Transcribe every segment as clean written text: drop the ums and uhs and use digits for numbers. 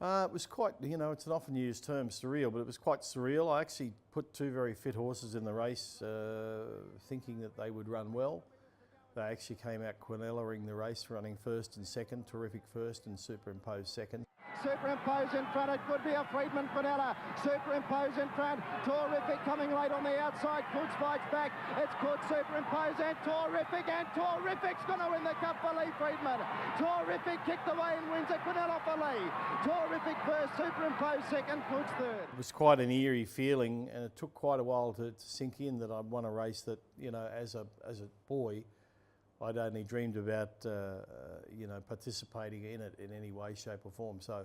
It was quite, it's an often used term, surreal, but it was quite surreal. I actually put two very fit horses in the race, thinking that they would run well. They actually came out Quinella-ing the race, running first and second, terrific first and superimposed second. Superimpose in front, it could be a Freedman Quinella. Superimpose in front, Terrific coming late on the outside. Could spikes back, it's Could Superimpose and Terrific's going to win the Cup for Lee Freedman. Terrific kicked away and wins it, Quinella for Lee. Terrific first, Superimpose second, Cood's third. It was quite an eerie feeling, and it took quite a while to sink in that I'd won a race that, as a boy, I'd only dreamed about, participating in it in any way, shape or form. So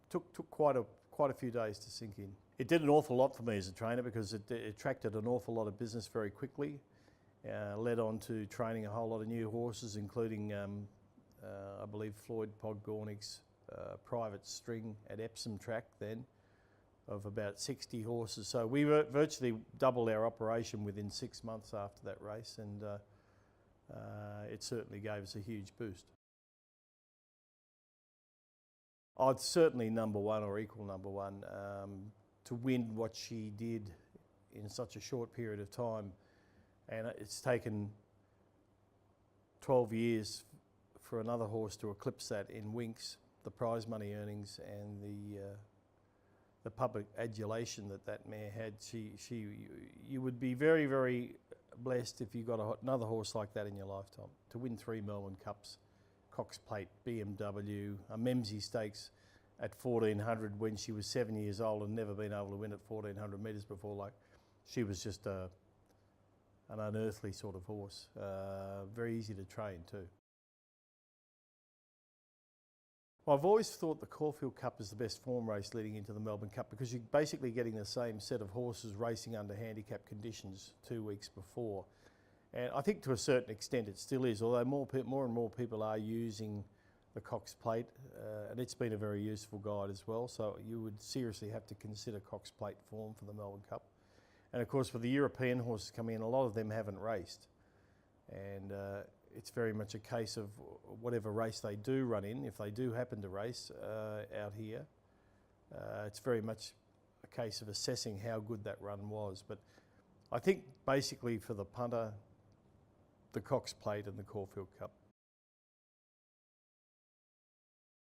took quite a few days to sink in. It did an awful lot for me as a trainer because it attracted an awful lot of business very quickly. Led on to training a whole lot of new horses, including, I believe, Floyd Podgornick's private string at Epsom track then, of about 60 horses. So we virtually doubled our operation within 6 months after that race, and it certainly gave us a huge boost. I'd certainly number one or equal number one. To win what she did in such a short period of time, and it's taken 12 years for another horse to eclipse that in Winx, the prize money earnings and the public adulation that mare had. You would be very, very blessed if you got another horse like that in your lifetime. To win 3 Melbourne Cups, Cox Plate, BMW, a Memsie Stakes at 1400 when she was 7 years old and never been able to win at 1400 metres before. Like, she was just an unearthly sort of horse. Very easy to train too. Well, I've always thought the Caulfield Cup is the best form race leading into the Melbourne Cup because you're basically getting the same set of horses racing under handicap conditions 2 weeks before. And I think to a certain extent it still is, although more and more people are using the Cox Plate, and it's been a very useful guide as well. So you would seriously have to consider Cox Plate form for the Melbourne Cup. And of course, with the European horses coming in, a lot of them haven't raced. And it's very much a case of whatever race they do run in, if they do happen to race out here, it's very much a case of assessing how good that run was. But I think basically for the punter, the Cox Plate and the Caulfield Cup.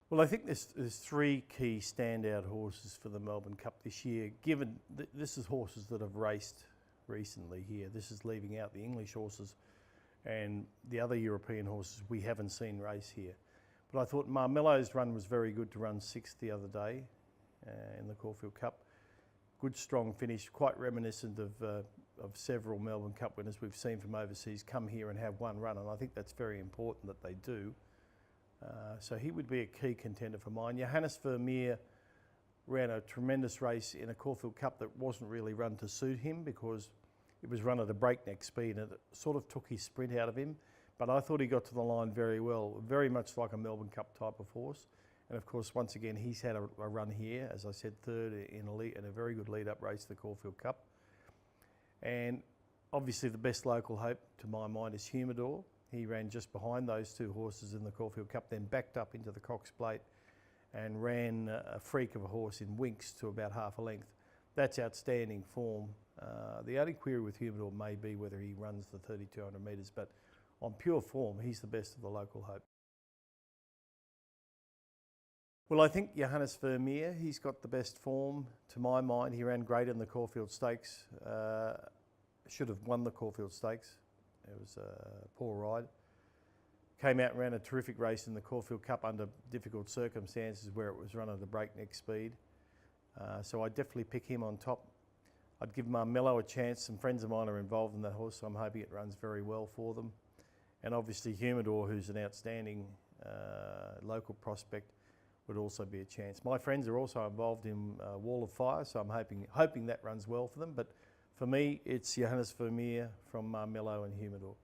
Well, I think there's three key standout horses for the Melbourne Cup this year, given this is horses that have raced recently here. This is leaving out the English horses and the other European horses we haven't seen race here. But I thought Marmello's run was very good to run 6th the other day in the Caulfield Cup. Good strong finish, quite reminiscent of several Melbourne Cup winners we've seen from overseas come here and have one run, and I think that's very important that they do. So he would be a key contender for mine. Johannes Vermeer ran a tremendous race in a Caulfield Cup that wasn't really run to suit him because it was run at a breakneck speed and it sort of took his sprint out of him. But I thought he got to the line very well, very much like a Melbourne Cup type of horse. And of course, once again, he's had a run here, as I said, third in a very good lead-up race to the Caulfield Cup. And obviously the best local hope, to my mind, is Humidor. He ran just behind those two horses in the Caulfield Cup, then backed up into the Cox Plate and ran a freak of a horse in Winx to about half a length. That's outstanding form. The only query with Humidor may be whether he runs the 3,200 metres, but on pure form, he's the best of the local hope. Well, I think Johannes Vermeer, he's got the best form to my mind. He ran great in the Caulfield Stakes. Should have won the Caulfield Stakes. It was a poor ride. Came out and ran a terrific race in the Caulfield Cup under difficult circumstances where it was run at a breakneck speed. So I'd definitely pick him on top. I'd give Marmello a chance. Some friends of mine are involved in that horse, so I'm hoping it runs very well for them. And obviously Humidor, who's an outstanding local prospect, would also be a chance. My friends are also involved in Wall of Fire, so I'm hoping that runs well for them. But for me, it's Johannes Vermeer from Marmello and Humidor.